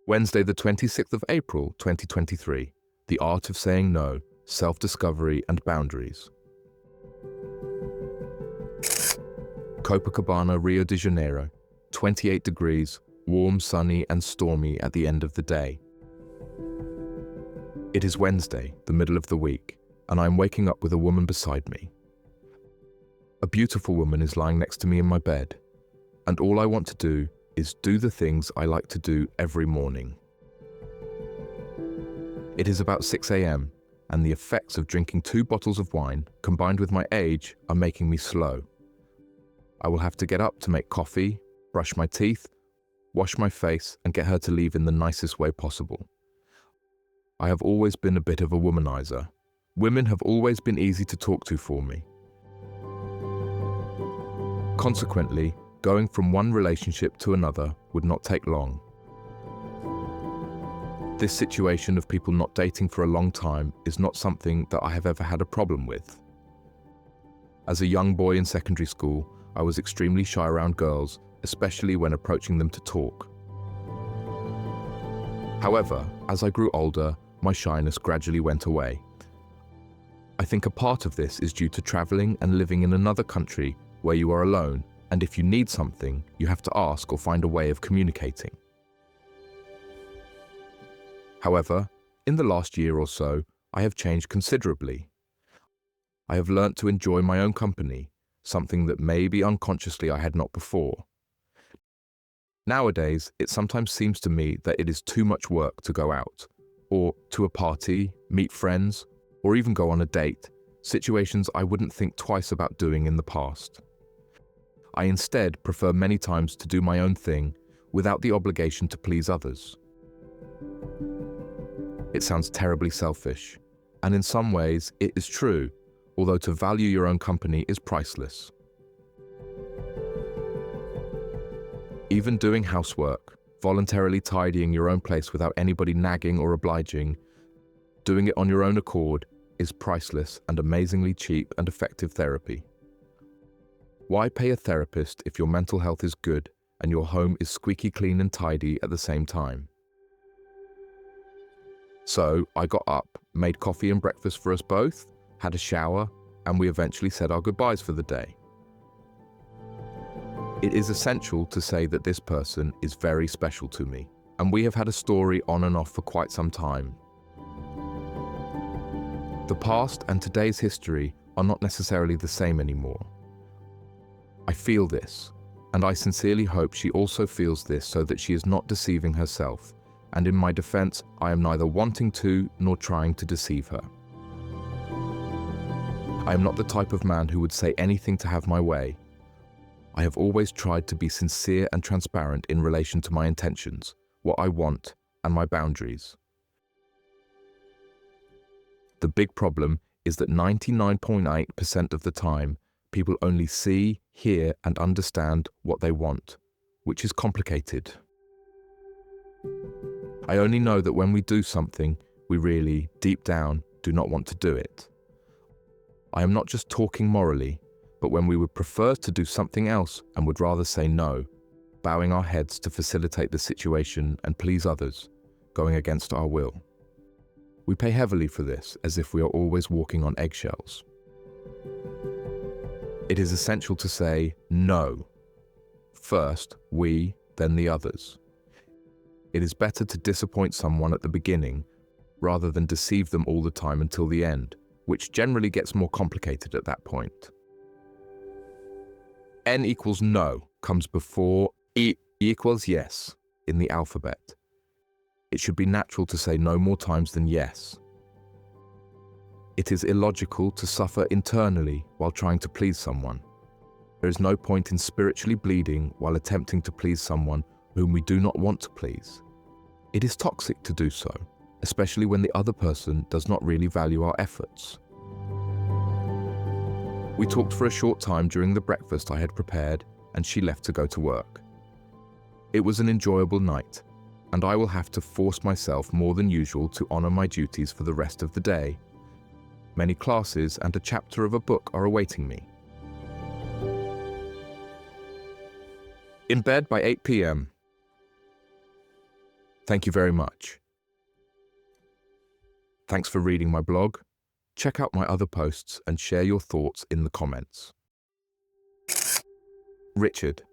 Wednesday, the 26th of April, 2023. The Art of Saying No, Self-Discovery and Boundaries. Copacabana, Rio de Janeiro. 28 degrees, warm, sunny and stormy at the end of the day. It is Wednesday, the middle of the week, and I am waking up with a woman beside me. A beautiful woman is lying next to me in my bed, and all I want to do is do the things I like to do every morning. It is about 6 a.m., and the effects of drinking 2 bottles of wine, combined with my age, are making me slow. I will have to get up to make coffee, brush my teeth, wash my face, and get her to leave in the nicest way possible. I have always been a bit of a womanizer. Women have always been easy to talk to for me. Consequently, going from one relationship to another would not take long. This situation of people not dating for a long time is not something that I have ever had a problem with. As a young boy in secondary school, I was extremely shy around girls, especially when approaching them to talk. However, as I grew older, my shyness gradually went away. I think a part of this is due to traveling and living in another country where you are alone, and if you need something, you have to ask or find a way of communicating. However, in the last year or so, I have changed considerably. I have learnt to enjoy my own company, something that maybe unconsciously I had not before. Nowadays, it sometimes seems to me that it is too much work to go out, or to a party, meet friends, or even go on a date, situations I wouldn't think twice about doing in the past. I instead prefer many times to do my own thing without the obligation to please others. It sounds terribly selfish, and in some ways it is true, although to value your own company is priceless. Even doing housework, voluntarily tidying your own place without anybody nagging or obliging, doing it on your own accord, is priceless and amazingly cheap and effective therapy. Why pay a therapist if your mental health is good and your home is squeaky clean and tidy at the same time? So I got up, made coffee and breakfast for us both, had a shower, and we eventually said our goodbyes for the day. It is essential to say that this person is very special to me, and we have had a story on and off for quite some time. The past and today's history are not necessarily the same anymore. I feel this, and I sincerely hope she also feels this so that she is not deceiving herself, and in my defense, I am neither wanting to nor trying to deceive her. I am not the type of man who would say anything to have my way. I have always tried to be sincere and transparent in relation to my intentions, what I want, and my boundaries. The big problem is that 99.8% of the time, people only see, hear, and understand what they want, which is complicated. I only know that when we do something, we really, deep down, do not want to do it. I am not just talking morally, but when we would prefer to do something else and would rather say no, bowing our heads to facilitate the situation and please others, going against our will. We pay heavily for this, as if we are always walking on eggshells. It is essential to say no. First we, then the others. It is better to disappoint someone at the beginning, rather than deceive them all the time until the end, which generally gets more complicated at that point. N equals no comes before E equals yes in the alphabet. It should be natural to say no more times than yes. It is illogical to suffer internally while trying to please someone. There is no point in spiritually bleeding while attempting to please someone whom we do not want to please. It is toxic to do so, especially when the other person does not really value our efforts. We talked for a short time during the breakfast I had prepared, and she left to go to work. It was an enjoyable night, and I will have to force myself more than usual to honor my duties for the rest of the day. Many classes and a chapter of a book are awaiting me. In bed by 8 p.m. Thank you very much. Thanks for reading my blog. Check out my other posts and share your thoughts in the comments. Richard.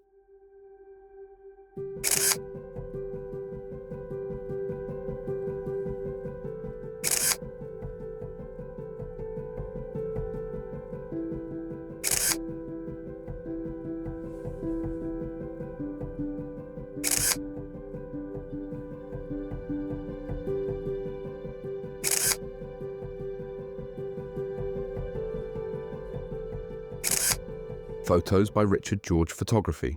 Photos by Richard George Photography.